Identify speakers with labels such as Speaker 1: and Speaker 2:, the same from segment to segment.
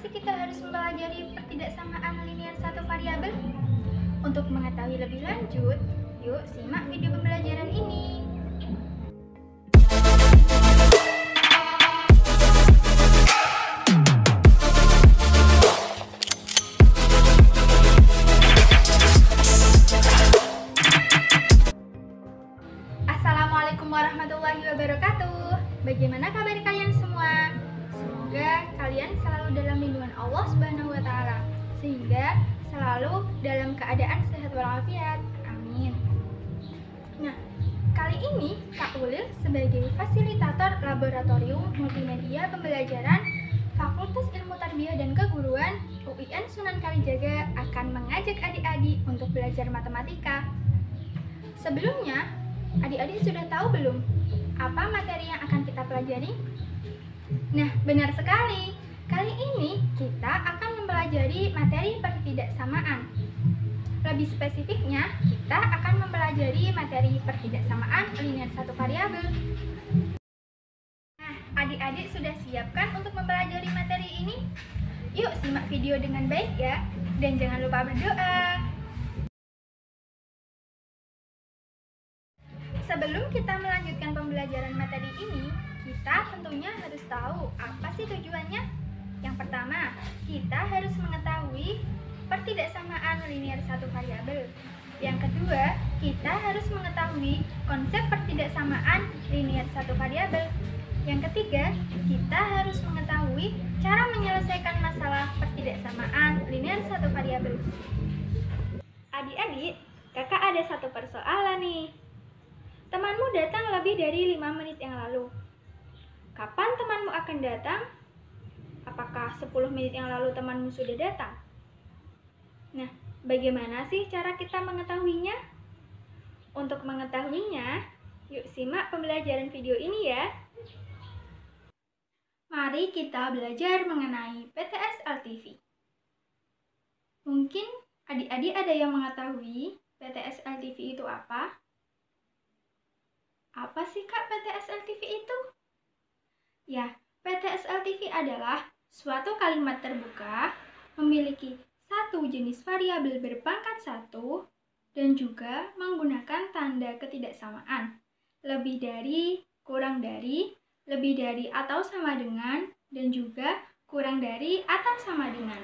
Speaker 1: sih kita harus mempelajari pertidaksamaan linear satu variabel? Untuk mengetahui lebih lanjut, yuk simak video pembelajaran ini. Assalamualaikum warahmatullahi wabarakatuh. Bagaimana kabar kalian semua? Semoga kalian selalu dalam lindungan Allah Subhanahu wa taala, sehingga selalu dalam keadaan sehat walafiat. Amin. Nah, kali ini Kak Ulil sebagai fasilitator laboratorium multimedia pembelajaran Fakultas Ilmu Tarbiyah dan Keguruan UIN Sunan Kalijaga akan mengajak adik-adik untuk belajar matematika. Sebelumnya, adik-adik sudah tahu belum apa materi yang akan kita pelajari? Nah, benar sekali. Kali ini kita akan mempelajari materi pertidaksamaan. Lebih spesifiknya, kita akan mempelajari materi pertidaksamaan linear satu variabel. Nah, adik-adik sudah siapkan untuk mempelajari materi ini? Yuk simak video dengan baik ya, dan jangan lupa berdoa. Sebelum kita melanjutkan pembelajaran materi ini, kita tentunya harus tahu apa sih tujuannya. Yang pertama, kita harus mengetahui pertidaksamaan linear satu variabel. Yang kedua, kita harus mengetahui konsep pertidaksamaan linear satu variabel. Yang ketiga, kita harus mengetahui cara menyelesaikan masalah pertidaksamaan linear satu variabel. Adik-adik, kakak ada satu persoalan nih. Temanmu datang lebih dari 5 menit yang lalu. Kapan temanmu akan datang? Apakah 10 menit yang lalu temanmu sudah datang? Nah, bagaimana sih cara kita mengetahuinya? Untuk mengetahuinya, yuk simak pembelajaran video ini ya. Mari kita belajar mengenai PTS LTV. Mungkin adik-adik ada yang mengetahui PTS LTV itu apa? Apa sih Kak PTS LTV itu? Ya, PTS LTV adalah suatu kalimat terbuka memiliki satu jenis variabel berpangkat 1 dan juga menggunakan tanda ketidaksamaan. Lebih dari, kurang dari, lebih dari atau sama dengan, dan juga kurang dari atau sama dengan.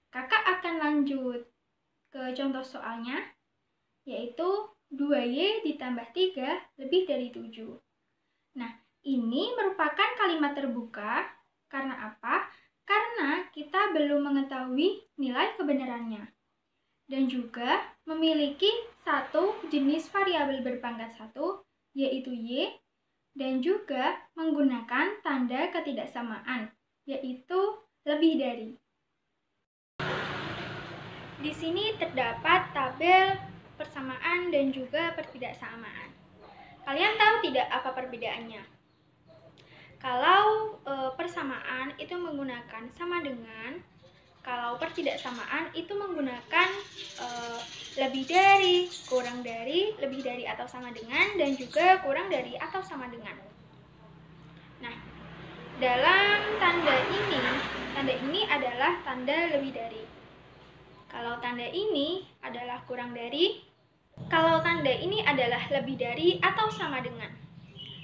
Speaker 1: Kakak akan lanjut ke contoh soalnya, yaitu 2Y ditambah 3 lebih dari 7. Nah, ini merupakan kalimat terbuka. Karena apa? Karena kita belum mengetahui nilai kebenarannya. Dan juga memiliki satu jenis variabel berpangkat 1, yaitu Y, dan juga menggunakan tanda ketidaksamaan, yaitu lebih dari. Di sini terdapat tabel persamaan dan juga pertidaksamaan. Kalian tahu tidak apa perbedaannya? Kalau persamaan itu menggunakan sama dengan, kalau pertidaksamaan itu menggunakan lebih dari, kurang dari, lebih dari atau sama dengan, dan juga kurang dari atau sama dengan. Nah, dalam tanda ini adalah tanda lebih dari. Kalau tanda ini adalah kurang dari, kalau tanda ini adalah lebih dari atau sama dengan.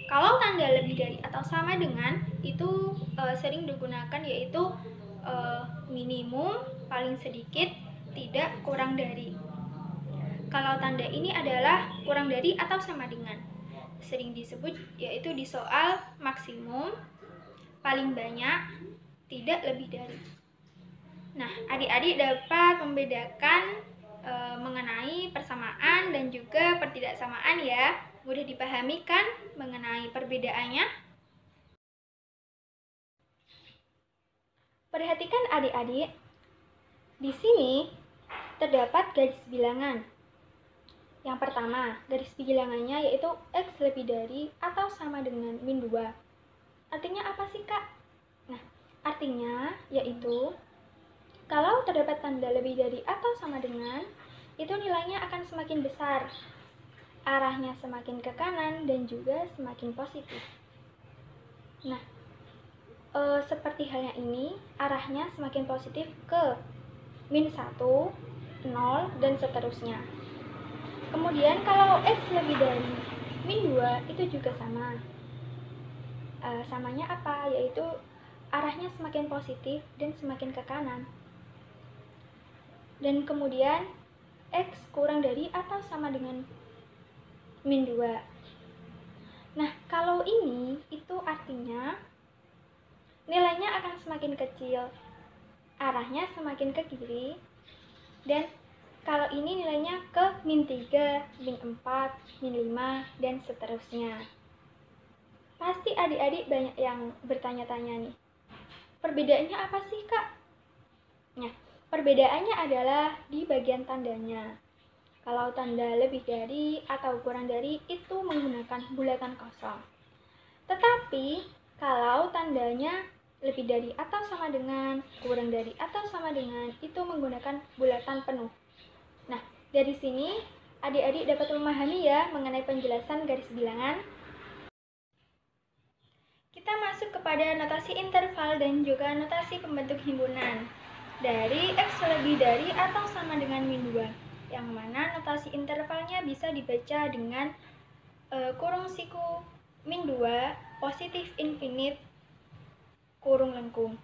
Speaker 1: Kalau tanda lebih dari atau sama dengan itu sering digunakan, yaitu minimum, paling sedikit, tidak, kurang dari. Kalau tanda ini adalah kurang dari atau sama dengan, sering disebut yaitu di soal maksimum, paling banyak, tidak lebih dari. Nah, adik-adik dapat membedakan mengenai persamaan dan juga pertidaksamaan ya. Mudah dipahami kan mengenai perbedaannya? Perhatikan adik-adik. Di sini terdapat garis bilangan. Yang pertama, garis bilangannya yaitu X lebih dari atau sama dengan min 2. Artinya apa sih, Kak? Nah, artinya yaitu kalau terdapat tanda lebih dari atau sama dengan, itu nilainya akan semakin besar. Arahnya semakin ke kanan dan juga semakin positif. Nah, seperti halnya ini, arahnya semakin positif ke -1, 0, dan seterusnya. Kemudian kalau X lebih dari -2 itu juga sama. Samanya apa? Yaitu arahnya semakin positif dan semakin ke kanan. Dan kemudian X kurang dari atau sama dengan -2. Nah, kalau ini itu artinya nilainya akan semakin kecil, arahnya semakin ke kiri, dan kalau ini nilainya ke -3, -4, -5, dan seterusnya. Pasti adik-adik banyak yang bertanya-tanya nih, perbedaannya apa sih, Kak? Nah, perbedaannya adalah di bagian tandanya. Kalau tanda lebih dari atau kurang dari itu menggunakan bulatan kosong. Tetapi kalau tandanya lebih dari atau sama dengan, kurang dari atau sama dengan, itu menggunakan bulatan penuh. Nah, dari sini adik-adik dapat memahami ya mengenai penjelasan garis bilangan. Kita masuk kepada notasi interval dan juga notasi pembentuk himpunan. Dari X lebih dari atau sama dengan -2, yang mana notasi intervalnya bisa dibaca dengan kurung siku -2 positif infinite kurung lengkung.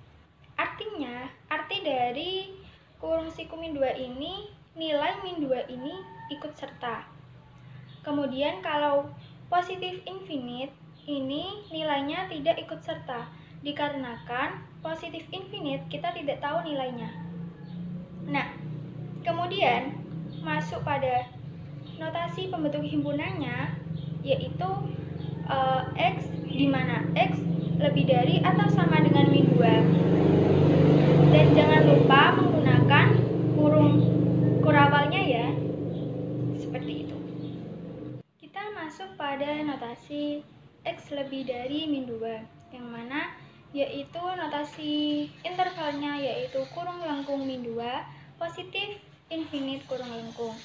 Speaker 1: Artinya, arti dari kurung siku -2 ini, nilai -2 ini ikut serta. Kemudian kalau positif infinite ini nilainya tidak ikut serta, dikarenakan positif infinite kita tidak tahu nilainya. Nah, kemudian masuk pada notasi pembentuk himpunannya, yaitu X, di mana X lebih dari atau sama dengan -2. Dan jangan lupa menggunakan kurung kurawalnya ya, seperti itu. Kita masuk pada notasi X lebih dari -2, yang mana yaitu notasi intervalnya yaitu kurung lengkung -2 positif infinite kurung lengkung.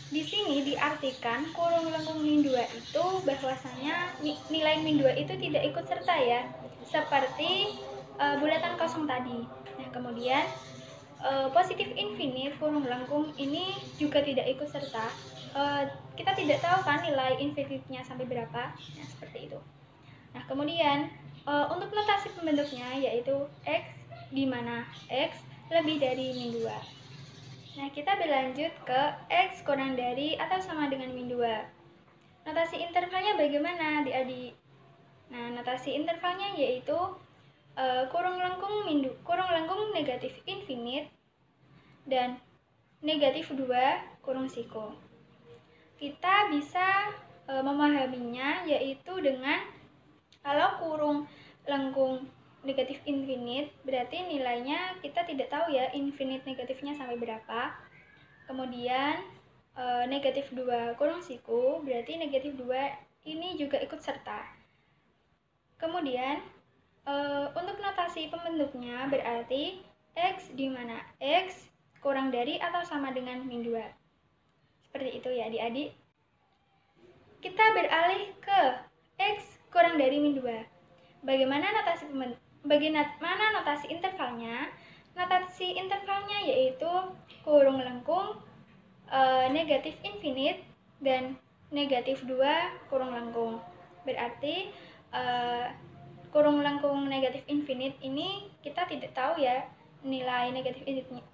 Speaker 1: Di sini diartikan kurung lengkung -2 itu bahwasanya nilai -2 itu tidak ikut serta ya, seperti bulatan kosong tadi. Nah, kemudian positif infinite kurung lengkung ini juga tidak ikut serta. Kita tidak tahu kan nilai infinite-nya sampai berapa. Nah, seperti itu. Nah, kemudian untuk notasi pembentuknya yaitu X, di mana X lebih dari -2. Nah, kita berlanjut ke X kurang dari atau sama dengan -2. Notasi intervalnya bagaimana, adik-adik? Nah, notasi intervalnya yaitu kurung lengkung negatif infinite dan negatif 2 kurung siku. Kita bisa memahaminya yaitu dengan kalau kurung lengkung negatif infinite berarti nilainya kita tidak tahu ya infinite negatifnya sampai berapa. Kemudian negatif 2 kurung siku berarti negatif 2 ini juga ikut serta. Kemudian untuk notasi pembentuknya berarti X, di mana X kurang dari atau sama dengan -2. Seperti itu ya adik-adik. Kita beralih ke X kurang dari -2. Bagaimana notasi intervalnya? Notasi intervalnya yaitu kurung lengkung negatif infinite dan negatif 2 kurung lengkung. Berarti kurung lengkung negatif infinite ini kita tidak tahu ya nilai negatif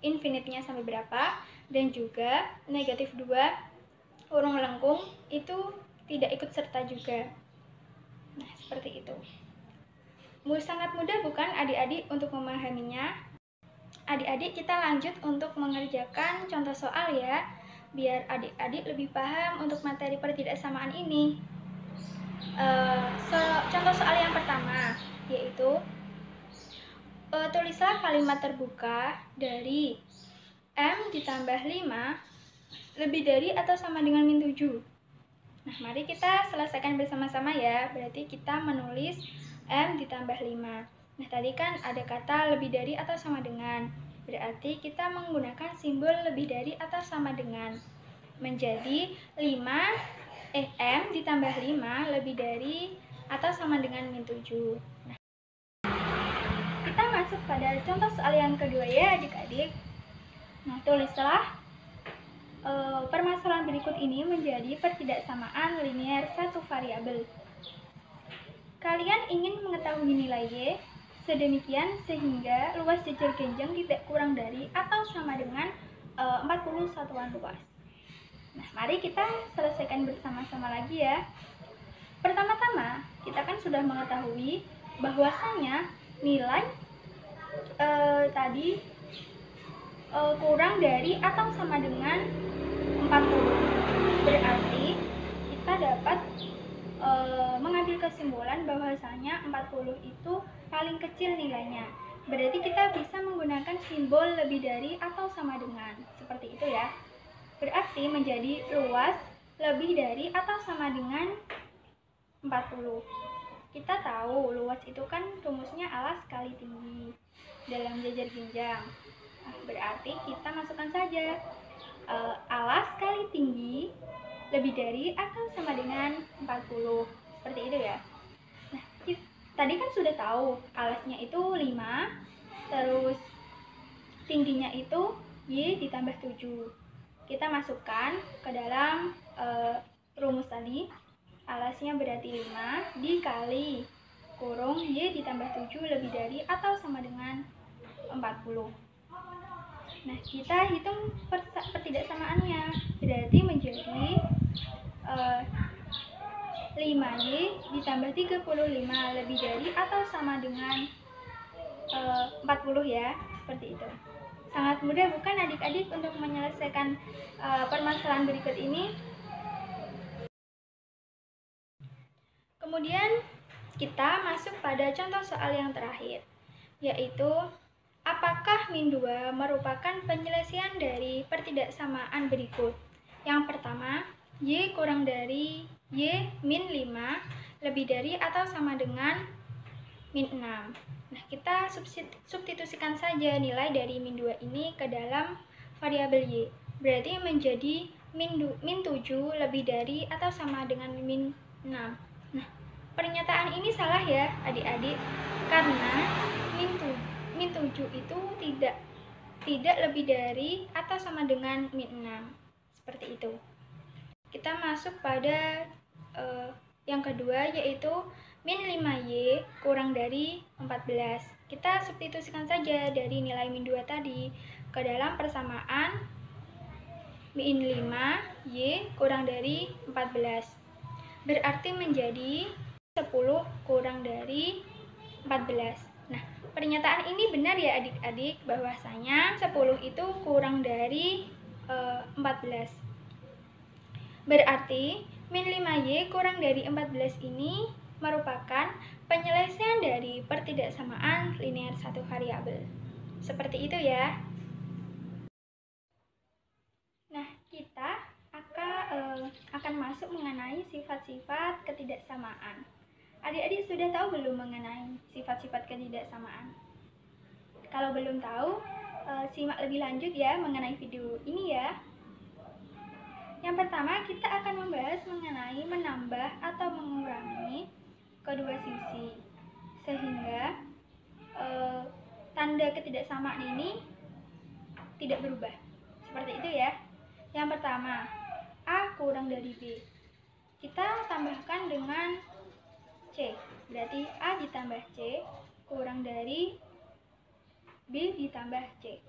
Speaker 1: infinite-nya sampai berapa, dan juga negatif 2 kurung lengkung itu tidak ikut serta juga. Nah, seperti itu. Sangat mudah bukan adik-adik untuk memahaminya? Adik-adik kita lanjut untuk mengerjakan contoh soal ya, biar adik-adik lebih paham untuk materi pertidaksamaan ini. Contoh soal yang pertama yaitu tulislah kalimat terbuka dari M ditambah 5 lebih dari atau sama dengan -7. Nah, mari kita selesaikan bersama-sama ya. Berarti kita menulis M ditambah 5. Nah, tadi kan ada kata lebih dari atau sama dengan. Berarti kita menggunakan simbol lebih dari atau sama dengan. Menjadi M ditambah 5 lebih dari atau sama dengan -7. Nah, masuk pada contoh soal yang kedua ya adik-adik. Nah, tulislah permasalahan berikut ini menjadi pertidaksamaan linear satu variabel. Kalian ingin mengetahui nilai Y sedemikian sehingga luas jajar genjang tidak kurang dari atau sama dengan 40 satuan luas. Nah, mari kita selesaikan bersama-sama lagi ya. Pertama-tama, kita kan sudah mengetahui bahwasanya nilai tadi kurang dari atau sama dengan 40. Berarti kita dapat mengambil kesimpulan bahwasanya 40 itu paling kecil nilainya. Berarti kita bisa menggunakan simbol lebih dari atau sama dengan. Seperti itu ya. Berarti menjadi luas lebih dari atau sama dengan 40. Kita tahu luas itu kan rumusnya alas kali tinggi dalam jajar genjang. Nah, berarti kita masukkan saja alas kali tinggi lebih dari atau sama dengan 40. Seperti itu ya. Nah, tadi kan sudah tahu alasnya itu 5, terus tingginya itu Y ditambah 7. Kita masukkan ke dalam rumus tadi. Alasnya berarti 5 dikali kurung Y ditambah 7 lebih dari atau sama dengan 40. Nah, kita hitung pertidaksamaannya. Berarti menjadi 5Y ditambah 35 lebih dari atau sama dengan 40 ya. Seperti itu. Sangat mudah bukan adik-adik untuk menyelesaikan permasalahan berikut ini? Kemudian kita masuk pada contoh soal yang terakhir, yaitu apakah min 2 merupakan penyelesaian dari pertidaksamaan berikut? Yang pertama, Y kurang dari Y min 5 lebih dari atau sama dengan min 6. Nah, kita substitusikan saja nilai dari min 2 ini ke dalam variabel Y. Berarti menjadi min 7 lebih dari atau sama dengan min 6. Nah, pernyataan ini salah ya adik-adik, karena min 7 itu tidak lebih dari atau sama dengan min 6. Seperti itu. Kita masuk pada yang kedua, yaitu min 5Y kurang dari 14. Kita substitusikan saja dari nilai min 2 tadi ke dalam persamaan min 5Y kurang dari 14. Berarti menjadi 10 kurang dari 14. Nah, pernyataan ini benar ya adik-adik, bahwasanya 10 itu kurang dari 14. Berarti min 5Y kurang dari 14 ini merupakan penyelesaian dari pertidaksamaan linear satu variabel. Seperti itu ya. Nah, kita akan masuk mengenai sifat-sifat ketidaksamaan. Adik-adik sudah tahu belum mengenai sifat-sifat ketidaksamaan? Kalau belum tahu, simak lebih lanjut ya mengenai video ini ya. Yang pertama, kita akan membahas mengenai menambah atau mengurangi kedua sisi, sehingga tanda ketidaksamaan ini tidak berubah. Seperti itu ya. Yang pertama, A kurang dari B. Kita tambahkan dengan C. Berarti A ditambah C kurang dari B ditambah C.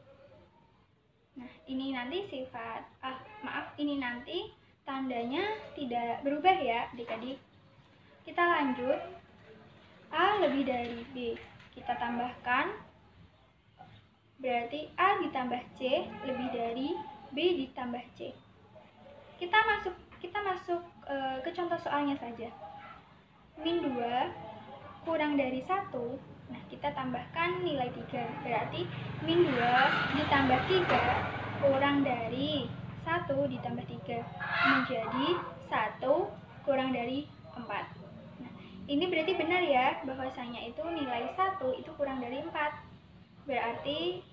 Speaker 1: Nah, ini nanti ini nanti tandanya tidak berubah ya adik-adik. Kita lanjut. A lebih dari B. Kita tambahkan. Berarti A ditambah C lebih dari B ditambah C. Kita masuk ke contoh soalnya saja. Min 2 kurang dari 1. Nah, kita tambahkan nilai 3. Berarti min 2 ditambah 3 kurang dari 1 ditambah 3 menjadi 1 kurang dari 4. Nah, ini berarti benar ya, bahwasanya itu nilai 1 itu kurang dari 4. Berarti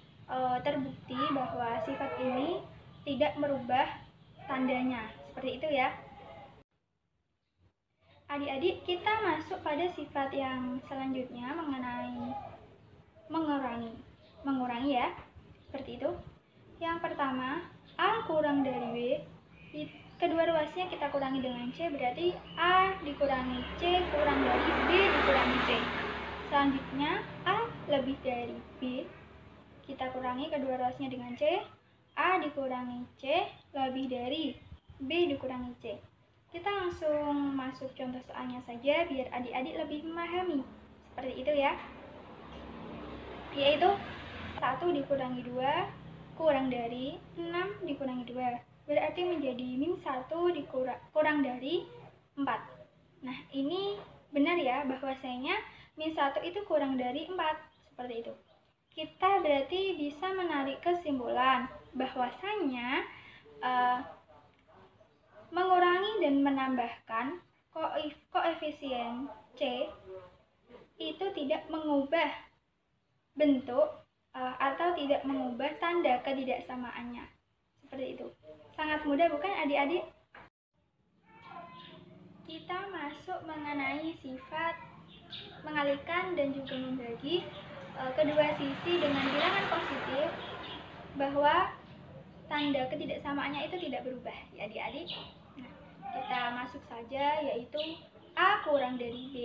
Speaker 1: terbukti bahwa sifat ini tidak merubah tandanya. Seperti itu ya. Adik-adik, kita masuk pada sifat yang selanjutnya mengenai mengurangi ya, seperti itu. Yang pertama, A kurang dari B, kedua ruasnya kita kurangi dengan C, berarti A dikurangi C kurang dari B dikurangi C. Selanjutnya, A lebih dari B, kita kurangi kedua ruasnya dengan C, A dikurangi C lebih dari B dikurangi C. Kita langsung masuk contoh soalnya saja biar adik-adik lebih memahami. Seperti itu ya. Yaitu 1 dikurangi 2 kurang dari 6 dikurangi 2. Berarti menjadi min 1 kurang dari 4. Nah, ini benar ya bahwasanya min 1 itu kurang dari 4. Seperti itu. Kita berarti bisa menarik kesimpulan bahwasanya mengurangi dan menambahkan koefisien C itu tidak mengubah bentuk atau tidak mengubah tanda ketidaksamaannya. Seperti itu. Sangat mudah bukan adik-adik? Kita masuk mengenai sifat mengalihkan dan juga membagi kedua sisi dengan bilangan positif, bahwa tanda ketidaksamaannya itu tidak berubah ya adik-adik. Nah, kita masuk saja, yaitu A kurang dari B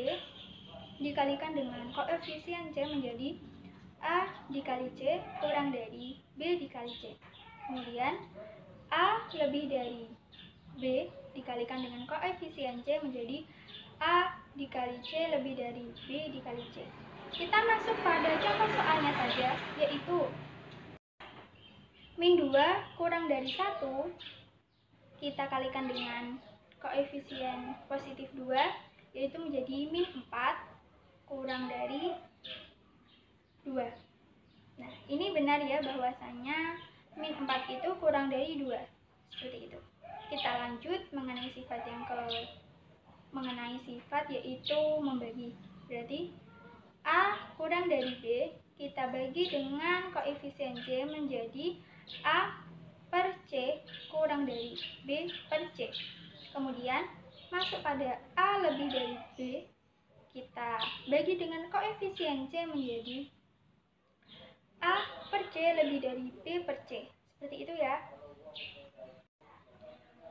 Speaker 1: dikalikan dengan koefisien C menjadi A dikali C kurang dari B dikali C. Kemudian A lebih dari B dikalikan dengan koefisien C menjadi A dikali C lebih dari B dikali C. Kita masuk pada contoh soalnya saja, yaitu min 2 kurang dari 1 kita kalikan dengan koefisien positif 2, yaitu menjadi min 4 kurang dari 2. Nah, ini benar ya bahwasanya min 4 itu kurang dari 2. Seperti itu. Kita lanjut mengenai sifat yaitu membagi. Berarti A kurang dari B kita bagi dengan koefisien C menjadi A per C kurang dari B per C. Kemudian masuk pada A lebih dari B, kita bagi dengan koefisien C menjadi A per C lebih dari B per C. Seperti itu ya.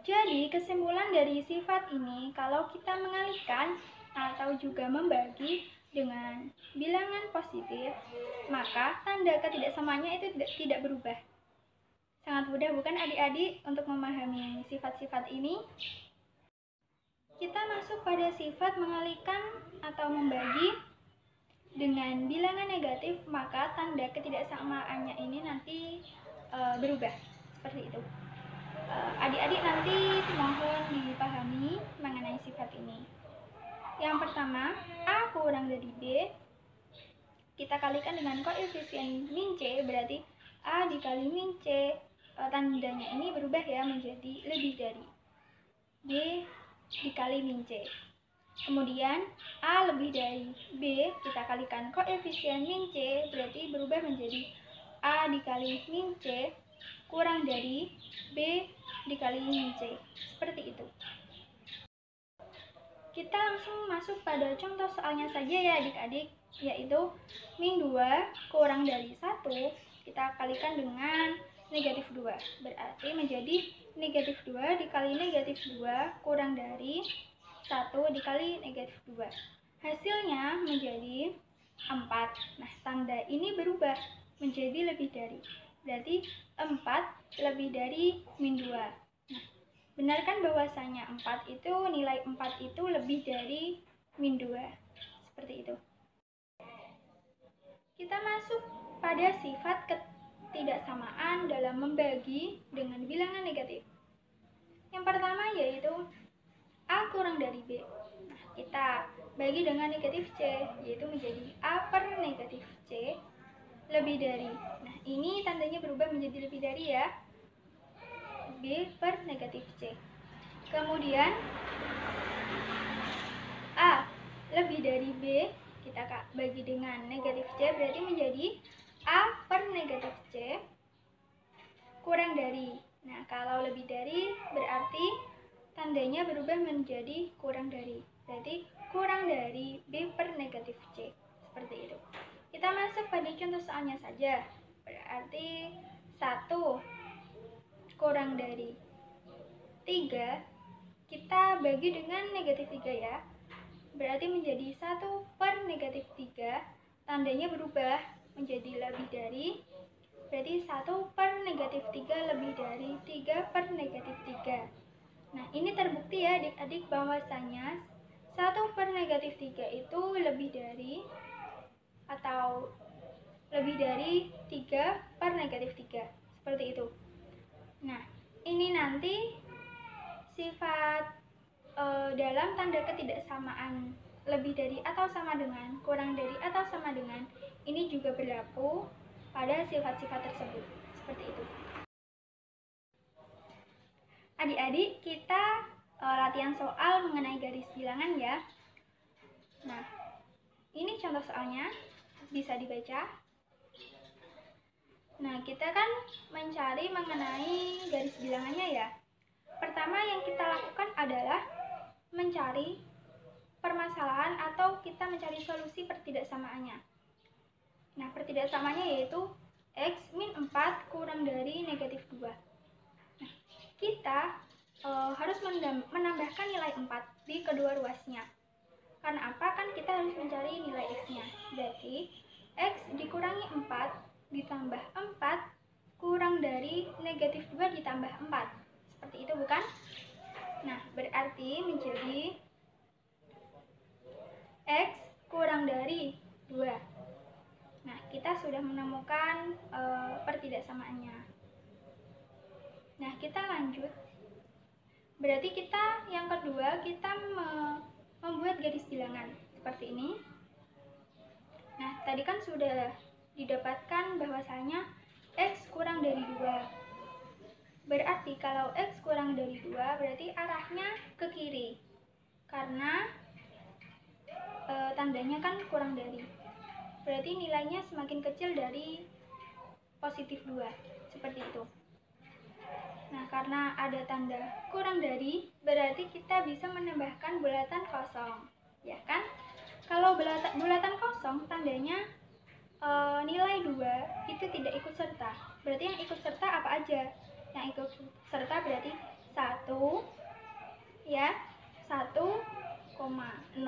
Speaker 1: Jadi kesimpulan dari sifat ini, kalau kita mengalihkan atau juga membagi dengan bilangan positif, maka tanda ketidaksamaannya itu tidak berubah. Sangat mudah bukan adik-adik untuk memahami sifat-sifat ini? Kita masuk pada sifat mengalihkan atau membagi dengan bilangan negatif, maka tanda ketidaksamaannya ini nanti berubah. Seperti itu. Adik-adik nanti mohon dipahami mengenai sifat ini. Yang pertama, A kurang dari B, kita kalikan dengan koefisien min C, berarti A dikali min C, tandanya ini berubah ya menjadi lebih dari B dikali min C. Kemudian A lebih dari B, kita kalikan koefisien min C, berarti berubah menjadi A dikali min C kurang dari B dikali min C. Seperti itu. Kita langsung masuk pada contoh soalnya saja ya adik-adik, yaitu min 2 kurang dari 1 kita kalikan dengan negatif 2, berarti menjadi negatif 2 dikali negatif 2 kurang dari 1 dikali negatif 2. Hasilnya menjadi 4. Nah, tanda ini berubah menjadi lebih dari, berarti 4 lebih dari min 2. Nah, benar kan bahwasanya 4 itu, nilai 4 itu lebih dari min 2. Seperti itu. Kita masuk pada sifat ketidaksamaan dalam membagi dengan bilangan negatif. Yang pertama yaitu A kurang dari B. Nah, kita bagi dengan negatif C, yaitu menjadi A per negatif C lebih dari. Nah, ini tandanya berubah menjadi lebih dari ya. B per negatif C. Kemudian A lebih dari B, kita bagi dengan negatif C, berarti menjadi A per negatif C kurang dari. Nah, kalau lebih dari berarti tandanya berubah menjadi kurang dari, berarti kurang dari B per negatif C. Seperti itu. kita masuk pada contoh soalnya saja. Berarti 1 kurang dari 3 kita bagi dengan negatif 3 ya. Berarti menjadi 1 per negatif 3, tandanya berubah menjadi lebih dari. Berarti 1 per negatif 3 lebih dari 3 per negatif 3. Nah, ini terbukti ya adik-adik bahwasanya 1 per negatif 3 itu lebih dari atau lebih dari 3 per negatif 3. Seperti itu. Nah, ini nanti sifat dalam tanda ketidaksamaan lebih dari atau sama dengan, kurang dari atau sama dengan, ini juga berlaku pada sifat-sifat tersebut. Seperti itu. Adik-adik, kita latihan soal mengenai garis bilangan ya. Nah, ini contoh soalnya, bisa dibaca. Nah, kita kan mencari mengenai garis bilangannya ya. Pertama yang kita lakukan adalah mencari permasalahan atau kita mencari solusi pertidaksamaannya. Nah, pertidaksamaannya yaitu X min 4 kurang dari negatif 2. Nah, kita harus menambahkan nilai 4 di kedua ruasnya. Karena apa? Kan kita harus mencari nilai X-nya. Berarti X dikurangi 4 ditambah 4 kurang dari negatif 2 ditambah 4. Seperti itu bukan? Nah, berarti menjadi X kurang dari 2. Nah, kita sudah menemukan pertidaksamaannya. Nah, kita lanjut. Berarti kita yang kedua, kita membuat garis bilangan seperti ini. Nah, tadi kan sudah didapatkan bahwasanya X kurang dari 2. Berarti kalau X kurang dari 2 berarti arahnya ke kiri. Karena tandanya kan kurang dari. Berarti nilainya semakin kecil dari positif 2. Seperti itu. Nah, karena ada tanda kurang dari, berarti kita bisa menambahkan bulatan kosong. Ya kan? Kalau bulatan kosong, tandanya nilai 2 itu tidak ikut serta. Berarti yang ikut serta apa aja? Yang ikut serta berarti 1, ya, 1, 0,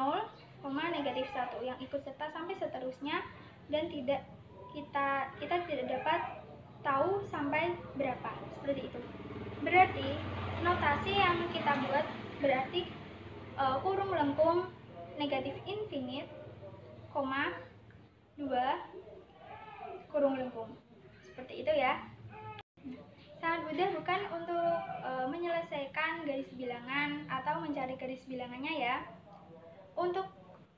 Speaker 1: negatif 1. Yang ikut serta sampai seterusnya, dan kita tidak dapat tahu sampai berapa. Seperti itu. Berarti notasi yang kita buat berarti kurung melengkung negatif infinite, 2 kurung lengkung. Seperti itu ya. Sangat mudah bukan untuk menyelesaikan garis bilangan atau mencari garis bilangannya ya. Untuk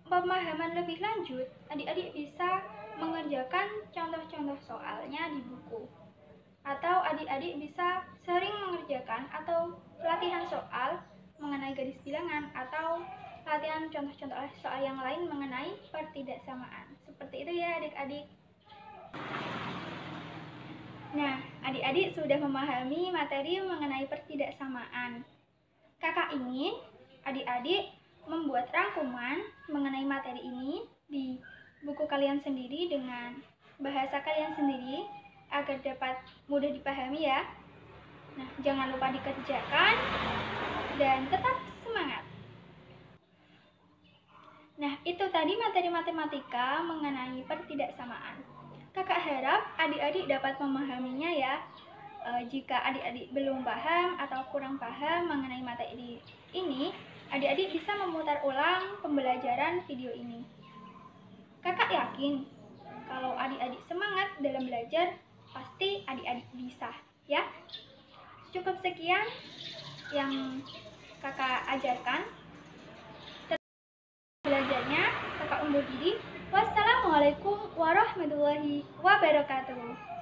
Speaker 1: pemahaman lebih lanjut, adik-adik bisa mengerjakan contoh-contoh soalnya di buku. Atau adik-adik bisa sering mengerjakan atau latihan soal mengenai garis bilangan atau latihan contoh-contoh soal yang lain mengenai pertidaksamaan. Seperti itu ya adik-adik. Nah, adik-adik sudah memahami materi mengenai pertidaksamaan. Kakak ingin adik-adik membuat rangkuman mengenai materi ini di buku kalian sendiri dengan bahasa kalian sendiri agar dapat mudah dipahami ya. Nah, jangan lupa dikerjakan dan tetap semangat. Nah, itu tadi materi matematika mengenai pertidaksamaan. Kakak harap adik-adik dapat memahaminya ya. Jika adik-adik belum paham atau kurang paham mengenai materi ini, adik-adik bisa memutar ulang pembelajaran video ini. Kakak yakin kalau adik-adik semangat dalam belajar, pasti adik-adik bisa, ya. Cukup sekian yang kakak ajarkan. Belajarnya kakak undur diri. Wassalamualaikum warahmatullahi wabarakatuh.